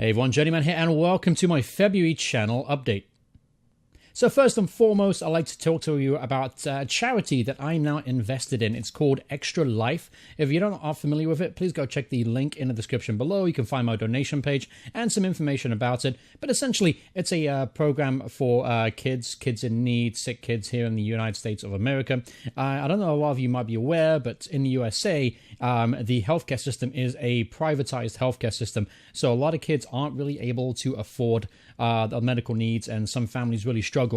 Hey everyone, Journeyman here, and welcome to my February channel update. So first and foremost, I'd like to talk to you about a charity that I'm now invested in. It's called Extra Life. If you aren't familiar with it, please go check the link in the description below. You can find my donation page and some information about it. But essentially, it's a program for kids in need, sick kids here in the United States of America. I don't know, a lot of you might be aware, but in the USA, the healthcare system is a privatized healthcare system. So a lot of kids aren't really able to afford the medical needs, and some families really struggle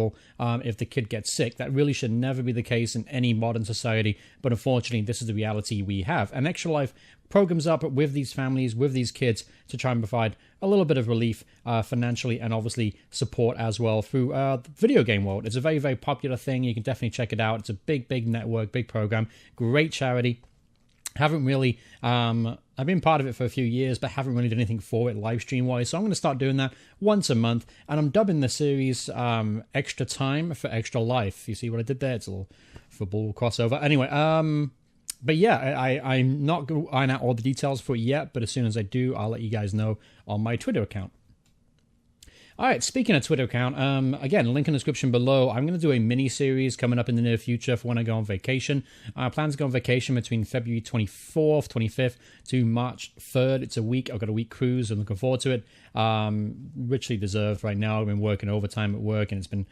if the kid gets sick. That really should never be the case in any modern society, but unfortunately, this is the reality we have. And Extra Life programs up with these families, with these kids, to try and provide a little bit of relief financially, and obviously support as well through the video game world. It's a very, very popular thing. You can definitely check it out. It's a big network, big program, great charity. Haven't really, I've been part of it for a few years, but haven't really done anything for it live stream wise. So I'm going to start doing that once a month, and I'm dubbing the series Extra Time for Extra Life. You see what I did there? It's a little football crossover. Anyway, but yeah, I'm not going to iron out all the details for it yet, but as soon as I do, I'll let you guys know on my Twitter account. All right, speaking of Twitter account, again, link in the description below. I'm going to do a mini-series coming up in the near future for when I go on vacation. I plan to go on vacation between February 24th, 25th to March 3rd. It's a week. I've got a week cruise. I'm looking forward to it. Richly deserved right now. I've been working overtime at work, and it's been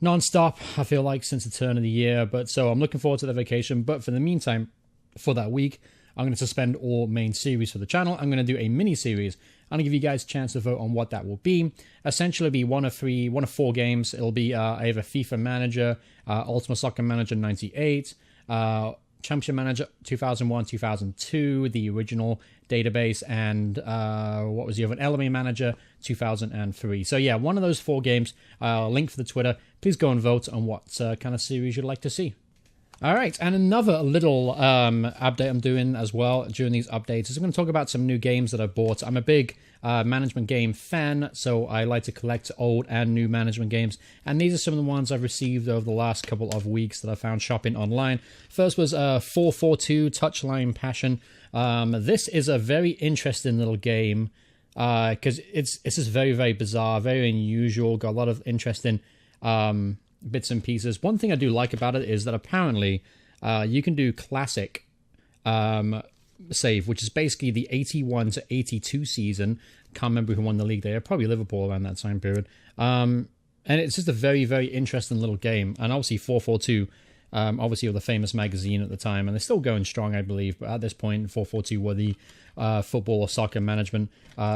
non-stop, I feel like, since the turn of the year. But so I'm looking forward to the vacation. But for the meantime, for that week, I'm going to suspend all main series for the channel. I'm going to do a mini-series. I'm going to give you guys a chance to vote on what that will be. Essentially, it'll be one of four games. It'll be either FIFA Manager, Ultimate Soccer Manager 98, Championship Manager 2001, 2002, the original database, and what was the other? LMA Manager 2003. So yeah, one of those four games. Link for the Twitter. Please go and vote on what kind of series you'd like to see. All right, and another little update I'm doing as well during these updates is I'm going to talk about some new games that I've bought. I'm a big management game fan, so I like to collect old and new management games, and these are some of the ones I've received over the last couple of weeks that I found shopping online. First was 442 Touchline Passion. This is a very interesting little game because it's just very, very bizarre, very unusual, got a lot of interesting bits and pieces. One thing I do like about it is that apparently you can do classic save, which is basically the 81 to 82 season. Can't remember who won the league there. Probably Liverpool around that time period. And it's just a very, very interesting little game. And obviously 442, obviously with the famous magazine at the time, and they're still going strong, I believe. But at this point, 442 were the football or soccer management,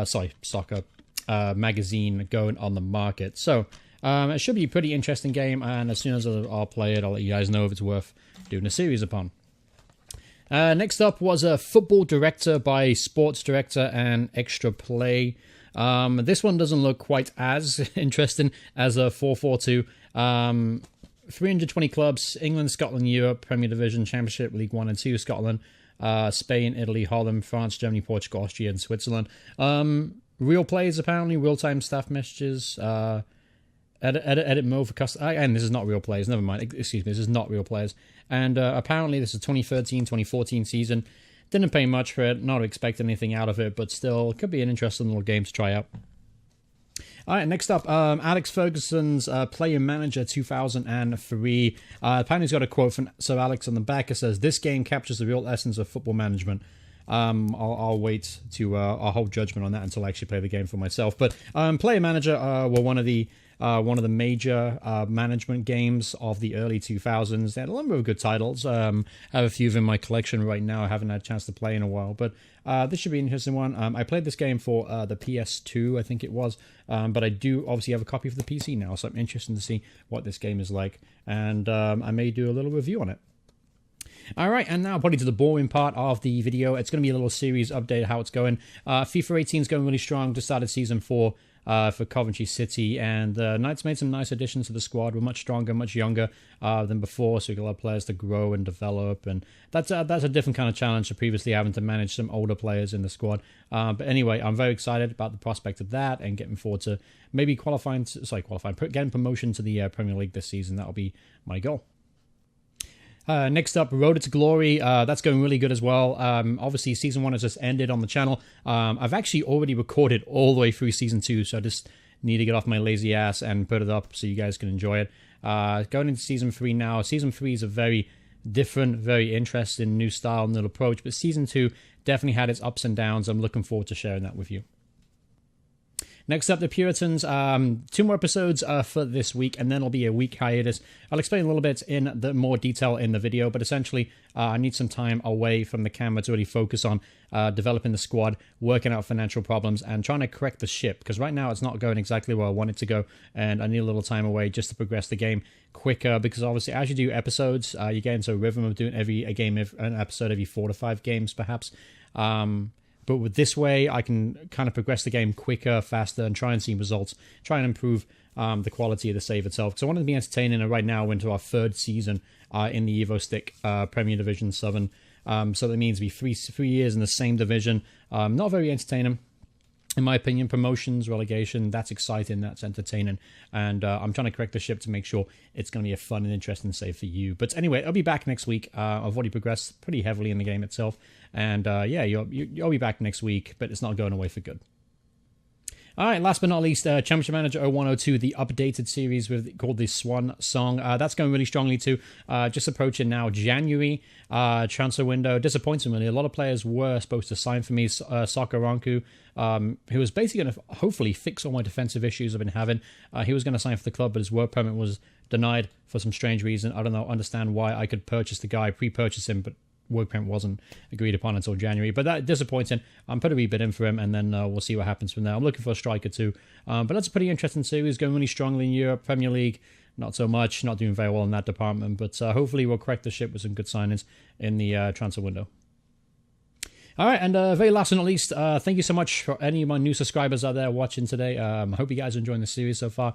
soccer magazine going on the market. So it should be a pretty interesting game, and as soon as I'll play it, I'll let you guys know if it's worth doing a series upon. Next up was a Football Director by Sports Director and Extra Play. This one doesn't look quite as interesting as a 442. 320 clubs: England, Scotland, Europe, Premier Division, Championship, League 1 and 2, Scotland, Spain, Italy, Holland, France, Germany, Portugal, Austria, and Switzerland. Real plays, apparently, real-time staff messages, edit mode for custom, and this is not real players, never mind, excuse me, this is not real players. And apparently this is 2013-2014 season. Didn't pay much for it, not expect anything out of it, but still could be an interesting little game to try out. Alright, next up, Alex Ferguson's Player Manager 2003. Apparently he's got a quote from Sir Alex on the back. It says, "This game captures the real essence of football management." I'll wait to I'll hold judgment on that until I actually play the game for myself. But Player Manager were one of the major management games of the early 2000s. They had a number of good titles. I have a few of them in my collection right now. I haven't had a chance to play in a while, but this should be an interesting one. I played this game for the PS2, I think it was, but I do obviously have a copy for the PC now, so I'm interested to see what this game is like, and I may do a little review on it. All right, and now probably to the boring part of the video. It's going to be a little series update how it's going. FIFA 18 is going really strong. Just started Season 4 for Coventry City, and Knights made some nice additions to the squad. We're much stronger, much younger than before, so we got a lot of players to grow and develop, and that's a different kind of challenge to previously having to manage some older players in the squad. But anyway, I'm very excited about the prospect of that, and getting forward to maybe getting promotion to the Premier League this season. That'll be my goal. Next up, Road to Glory. That's going really good as well. Obviously, Season 1 has just ended on the channel. I've actually already recorded all the way through Season 2, so I just need to get off my lazy ass and put it up so you guys can enjoy it. Going into Season 3 now. Season 3 is a very different, very interesting new style, new approach, but Season 2 definitely had its ups and downs. I'm looking forward to sharing that with you. Next up, the Puritans. 2 more episodes for this week, and then it'll be a week hiatus. I'll explain a little bit in the more detail in the video, but essentially, I need some time away from the camera to really focus on developing the squad, working out financial problems, and trying to correct the ship, because right now it's not going exactly where I want it to go, and I need a little time away just to progress the game quicker, because obviously as you do episodes, you get into a rhythm of doing an episode every 4 to 5 games, perhaps. But with this way, I can kind of progress the game quicker, faster, and try and see results, try and improve the quality of the save itself. So I want to be entertaining, and right now we're into our 3rd season in the Evo Stick Premier Division 7. So that means we 3 years in the same division. Not very entertaining, in my opinion. Promotions, relegation, that's exciting, that's entertaining. And I'm trying to correct the ship to make sure it's going to be a fun and interesting save for you. But anyway, I'll be back next week. I've already progressed pretty heavily in the game itself. And yeah, you'll be back next week, but it's not going away for good. All right, last but not least, Championship Manager 0102, the updated series called the Swan Song. That's going really strongly too. Just approaching now January transfer window. Disappointingly, a lot of players were supposed to sign for me. Sakaranku, who was basically going to hopefully fix all my defensive issues I've been having. He was going to sign for the club, but his work permit was denied for some strange reason. I don't understand why. I could purchase the guy, pre-purchase him, but work permit wasn't agreed upon until January, but that disappointing. I'm putting a wee bit in for him, and then we'll see what happens from there. I'm looking for a striker too, but that's a pretty interesting series, going really strongly in Europe. Premier League, not so much, not doing very well in that department, but hopefully we'll correct the ship with some good signings in the transfer window. All right, and very last but not least, thank you so much for any of my new subscribers out there watching today. I hope you guys are enjoying the series so far.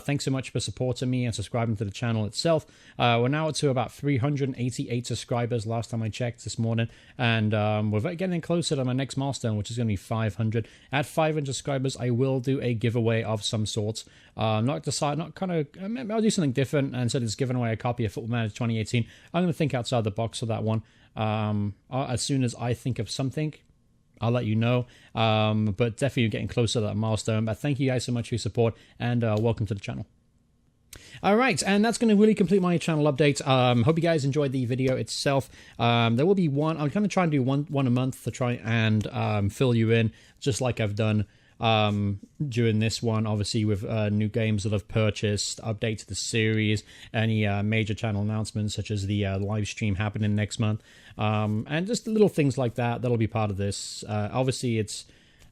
Thanks so much for supporting me and subscribing to the channel itself. We're now up to about 388 subscribers last time I checked this morning, and we're getting closer to my next milestone, which is going to be 500. At 500 subscribers, I will do a giveaway of some sorts. I'll do something different, and instead of just giving away a copy of Football Manager 2018, I'm going to think outside the box for that one. As soon as I think of something, I'll let you know. But definitely getting closer to that milestone. But thank you guys so much for your support, and welcome to the channel. All right, and that's going to really complete my channel update. Hope you guys enjoyed the video itself. There will be one. I'm going to try and do one a month to try and fill you in, just like I've done during this one, obviously with new games that I've purchased, updates to the series, any major channel announcements such as the live stream happening next month, and just little things like that'll be part of this. Obviously it's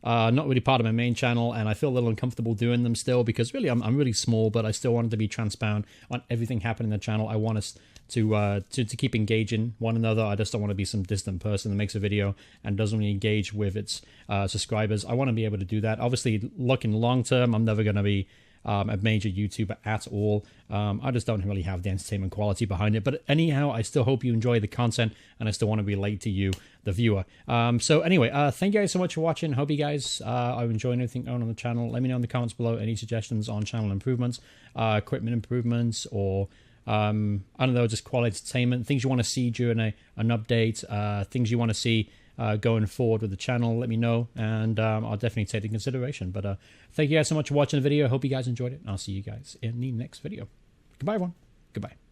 not really part of my main channel, and I feel a little uncomfortable doing them still, because really I'm really small, but I still wanted to be transparent on everything happening in the channel. I want us to keep engaging one another. I just don't want to be some distant person that makes a video and doesn't really engage with its subscribers. I want to be able to do that. Obviously, looking long term, I'm never going to be a major YouTuber at all. I just don't really have the entertainment quality behind it. But anyhow, I still hope you enjoy the content, and I still want to relate to you, the viewer. So anyway, thank you guys so much for watching. Hope you guys are enjoying everything on the channel. Let me know in the comments below any suggestions on channel improvements, equipment improvements, or I don't know, just quality entertainment, things you want to see during an update, things you want to see going forward with the channel. Let me know, and I'll definitely take it into consideration. But thank you guys so much for watching the video. Hope you guys enjoyed it, and I'll see you guys in the next video. Goodbye, everyone. Goodbye.